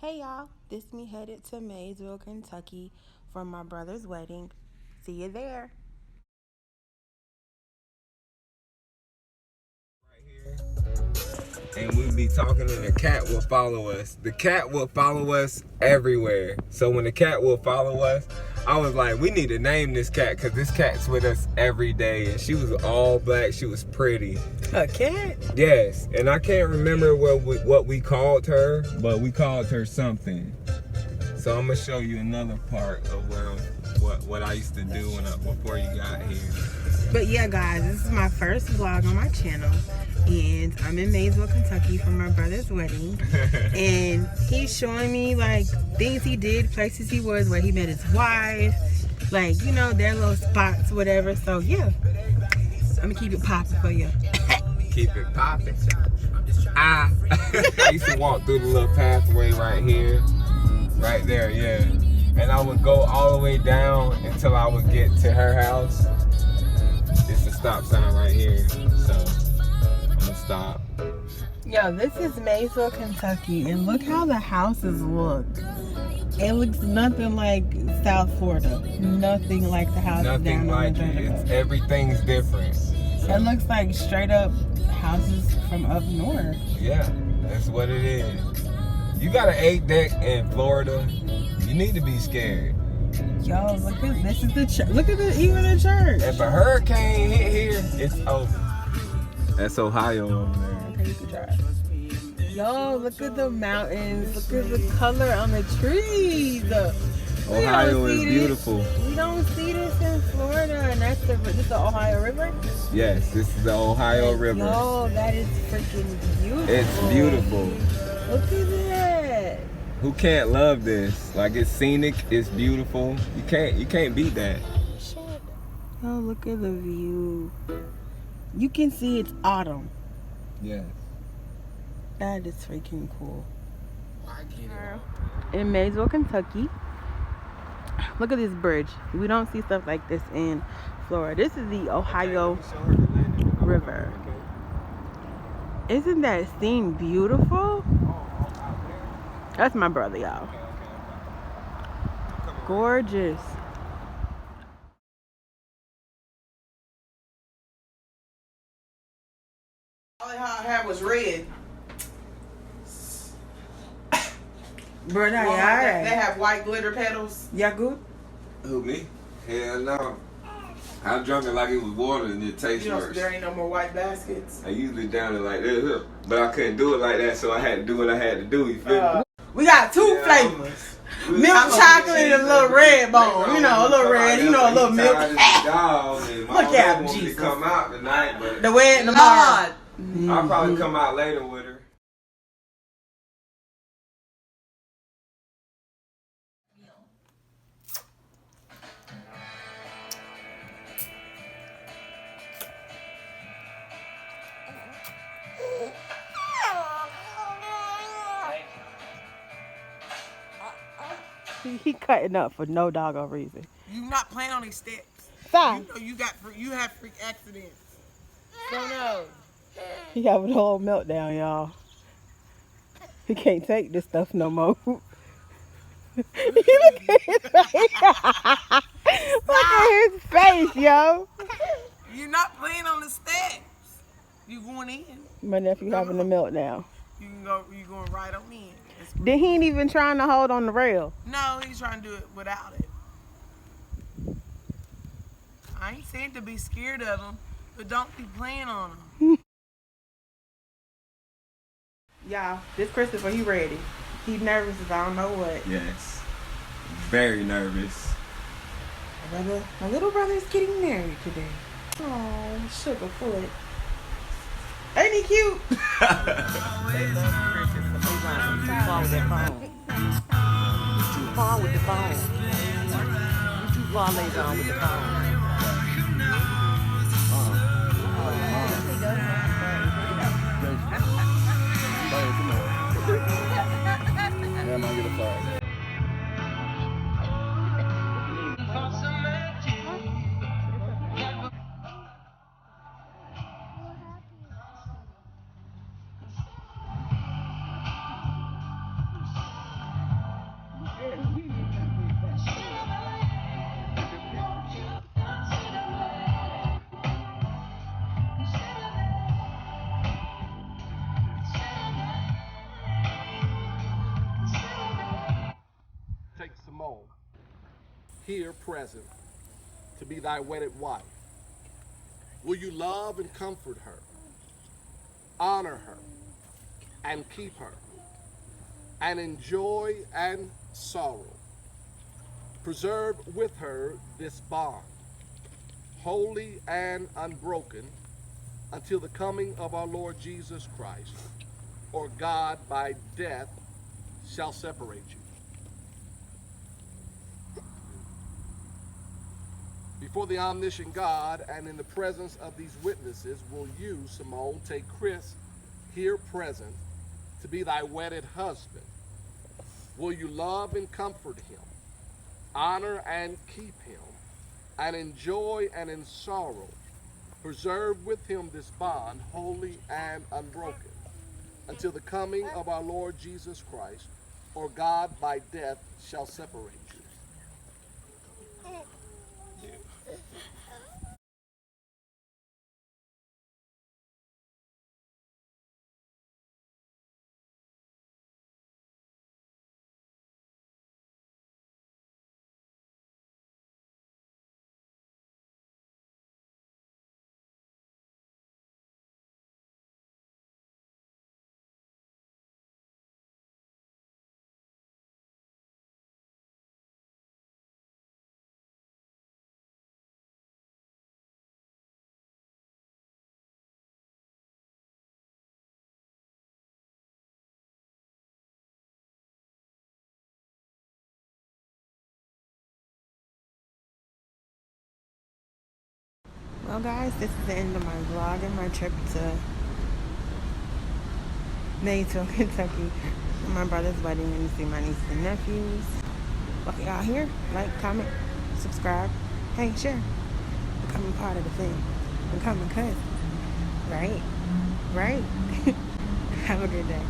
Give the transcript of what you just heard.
Hey y'all, this me headed to Maysville, Kentucky for my brother's wedding. See you there. And we'd be talking and the cat will follow us. The cat will follow us everywhere. So when the cat will follow us, I was like, we need to name this cat because this cat's with us every day. And she was all black. She was pretty. A cat? Yes. And I can't remember what we called her, but we called her something. So I'm going to show you another part of what I used to do before you got here. But yeah, guys, this is my first vlog on my channel. And I'm in Maysville, Kentucky for my brother's wedding. And he's showing me like things he did, places he was, where he met his wife. Like, you know, their little spots, whatever. So yeah, I'm gonna keep it popping for you. Keep it popping. I used to walk through the little pathway right here. Right there, yeah. And I would go all the way down until I would get to her house. It's a stop sign right here. So I'm gonna stop. Yo, this is Maysville, Kentucky, and look how the houses look. It looks nothing like South Florida. Nothing like the houses Nothing down like on the it. Everything's different. It looks like straight up houses from up north. Yeah, that's what it is. You got an 8-deck in Florida, you need to be scared. Yo, look at this is the church. Look at even the church. If a hurricane hit here, it's over. That's Ohio over there. Okay, you can drive. Yo, look at the mountains. Look at the color on the trees. Ohio is beautiful. We don't see this in Florida, and this is the Ohio River? Yes, this is the Ohio River. Yo, that is freaking beautiful. It's beautiful. Look at that. Who can't love this? Like, it's scenic, it's beautiful. You can't beat that. Oh, look at the view. You can see it's autumn. Yes. That is freaking cool. In Maysville, Kentucky. Look at this bridge. We don't see stuff like this in Florida. This is the Ohio River. Isn't that scene beautiful? That's my brother, y'all. Gorgeous. All her hair was red. Bro, that They have white glitter petals. y'all good? Who, me? Hell no. I drunk it like it was water and it tastes worse. There ain't no more white baskets. I usually down it like this, but I couldn't do it like that, so I had to do what I had to do, you feel me? We got two flavors. Milk chocolate and a little red bone. You know, a little red. You know, a little milk. Look at him, Jesus. Jesus. To come out tonight, but The wedding tomorrow. I'll probably come out later with her. He cutting up for no doggone reason. You not playing on these steps. Stop. You know you have freak accidents. So no. He having a whole meltdown, y'all. He can't take this stuff no more. Look at his face. Look at his face, yo. You're not playing on the steps. You going in. My nephew having a meltdown. You going right on in. Then he ain't even trying to hold on the rail. No, he's trying to do it without it. I ain't saying to be scared of him, but don't be playing on him. Y'all, this Christopher, he ready. He nervous as I don't know what. Yes. Very nervous. My little brother is getting married today. Oh, sugar foot. Ain't he cute? They love Christmas, but they run too far with that phone. You too far with the phone. You too far later on with the phone. Yeah, I'm gonna get a flag. here present to be thy wedded wife? Will you love and comfort her, honor her, and keep her, and enjoy and sorrow? Preserve with her this bond, holy and unbroken, until the coming of our Lord Jesus Christ, or God by death shall separate you. Before the omniscient God and in the presence of these witnesses, will you, Simone, take Chris, here present, to be thy wedded husband? Will you love and comfort him, honor and keep him, and enjoy and in sorrow preserve with him this bond, holy and unbroken, until the coming of our Lord Jesus Christ, or God by death shall separate you? Well, guys, this is the end of my vlog and my trip to Maysville, Kentucky, for my brother's wedding, and to see my nieces and nephews. Well, y'all here, like, comment, subscribe, hey, share, become a part of the thing, become a cousin, right? Have a good day.